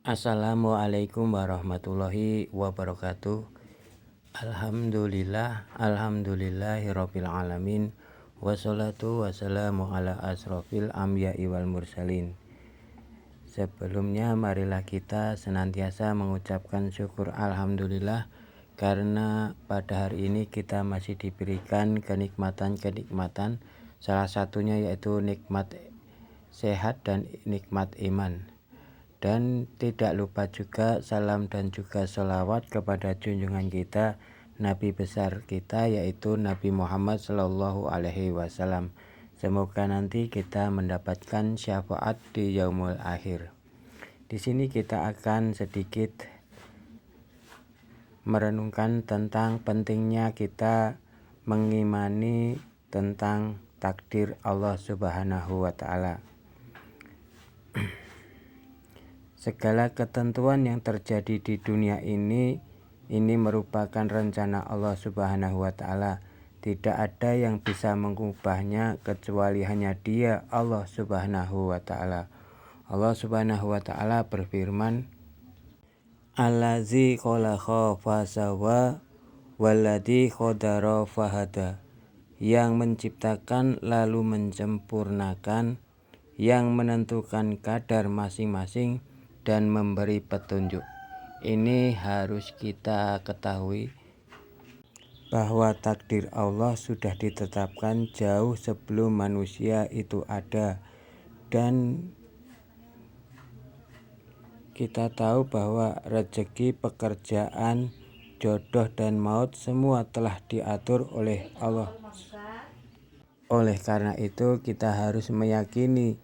Assalamualaikum warahmatullahi wabarakatuh. Alhamdulillahirabbil alamin. Wassalatu wassalamu ala asrofil anbiya'i wal mursalin. Sebelumnya marilah kita senantiasa mengucapkan syukur alhamdulillah karena pada hari ini kita masih diberikan kenikmatan, salah satunya yaitu nikmat sehat dan nikmat iman. Dan tidak lupa juga salam dan juga sholawat kepada junjungan kita, Nabi besar kita yaitu Nabi Muhammad Sallallahu Alaihi Wasallam. Semoga nanti kita mendapatkan syafaat di yaumul akhir. Di sini kita akan sedikit merenungkan tentang pentingnya kita mengimani tentang takdir Allah Subhanahu wa Ta'ala. Segala ketentuan yang terjadi di dunia ini merupakan rencana Allah Subhanahu wa Ta'ala. Tidak ada yang bisa mengubahnya kecuali hanya Dia, Allah Subhanahu wa Ta'ala. Allah Subhanahu wa Ta'ala berfirman, Allazi khalaqa fasawa walladzi qadara fahada. Yang menciptakan lalu menyempurnakan, yang menentukan kadar masing-masing dan memberi petunjuk. Ini harus kita ketahui bahwa takdir Allah sudah ditetapkan jauh sebelum manusia itu ada, dan kita tahu bahwa rezeki, pekerjaan, jodoh dan maut semua telah diatur oleh Allah. Oleh karena itu kita harus meyakini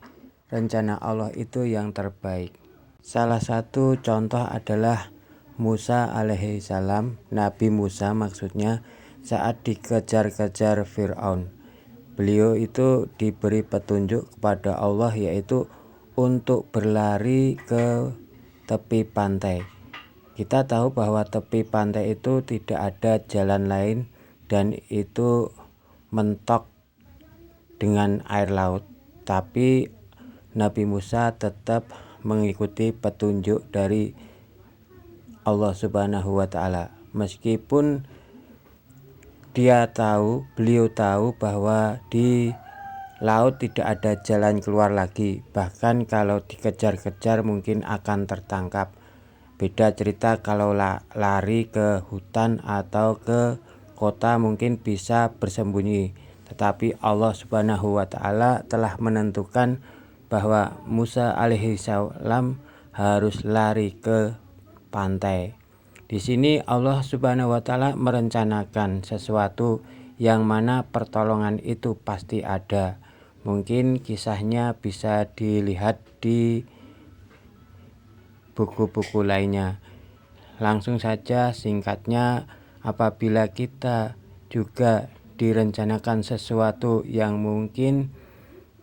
rencana Allah itu yang terbaik. Salah satu contoh adalah Musa alaihissalam, Nabi Musa maksudnya, saat dikejar-kejar Fir'aun. Beliau itu diberi petunjuk kepada Allah yaitu untuk berlari ke tepi pantai. Kita tahu bahwa tepi pantai itu tidak ada jalan lain dan itu mentok dengan air laut. Tapi Nabi Musa tetap mengikuti petunjuk dari Allah Subhanahu wa Ta'ala. Meskipun beliau tahu bahwa di laut tidak ada jalan keluar lagi. Bahkan kalau dikejar-kejar mungkin akan tertangkap. Beda cerita kalau lari ke hutan atau ke kota mungkin bisa bersembunyi. Tetapi Allah Subhanahu wa Ta'ala telah menentukan bahwa Musa alaihissalam harus lari ke pantai. Di sini Allah Subhanahu wa Ta'ala merencanakan sesuatu yang mana pertolongan itu pasti ada. Mungkin kisahnya bisa dilihat di buku-buku lainnya. Langsung saja singkatnya, apabila kita juga direncanakan sesuatu yang mungkin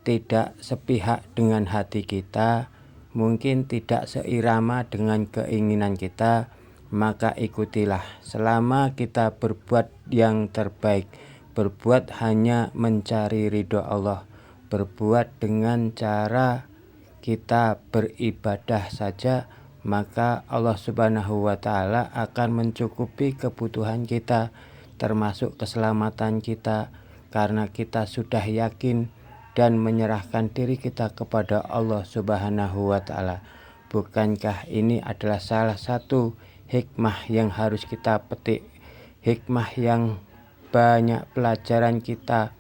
tidak sepihak dengan hati kita, mungkin tidak seirama dengan keinginan kita, maka ikutilah selama kita berbuat yang terbaik, berbuat hanya mencari ridho Allah, berbuat dengan cara kita beribadah saja, maka Allah Subhanahu wa Ta'ala akan mencukupi kebutuhan kita, termasuk keselamatan kita, karena kita sudah yakin dan menyerahkan diri kita kepada Allah Subhanahu wa Ta'ala. Bukankah ini adalah salah satu hikmah yang harus kita petik, hikmah yang banyak pelajaran kita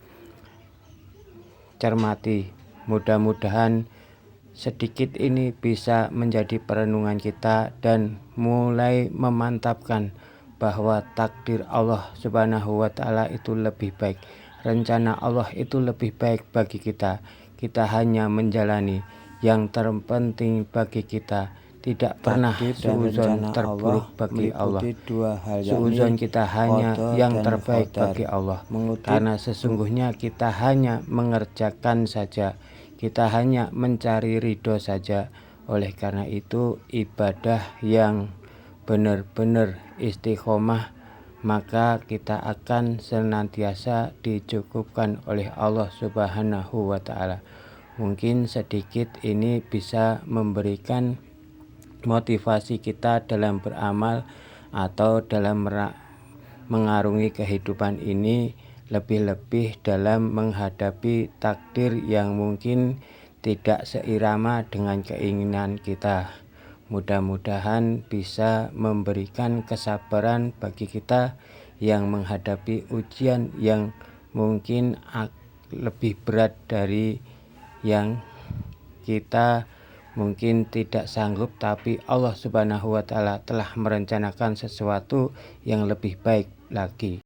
cermati. Mudah-mudahan sedikit ini bisa menjadi perenungan kita dan mulai memantapkan bahwa takdir Allah Subhanahu wa Ta'ala itu lebih baik. Rencana Allah itu lebih baik bagi kita. Kita hanya menjalani. Yang terpenting bagi kita, tidak pernah suudzon terburuk bagi Allah. Suudzon kita hanya yang terbaik bagi Allah. Karena sesungguhnya kita hanya mengerjakan saja. Kita hanya mencari ridho saja. Oleh karena itu ibadah yang benar-benar istiqomah, maka kita akan senantiasa dicukupkan oleh Allah Subhanahu wa Ta'ala. Mungkin sedikit ini bisa memberikan motivasi kita dalam beramal atau dalam mengarungi kehidupan ini, lebih-lebih dalam menghadapi takdir yang mungkin tidak seirama dengan keinginan kita. Mudah-mudahan bisa memberikan kesabaran bagi kita yang menghadapi ujian yang mungkin lebih berat dari yang kita mungkin tidak sanggup, tapi Allah Subhanahu wa Ta'ala telah merencanakan sesuatu yang lebih baik lagi.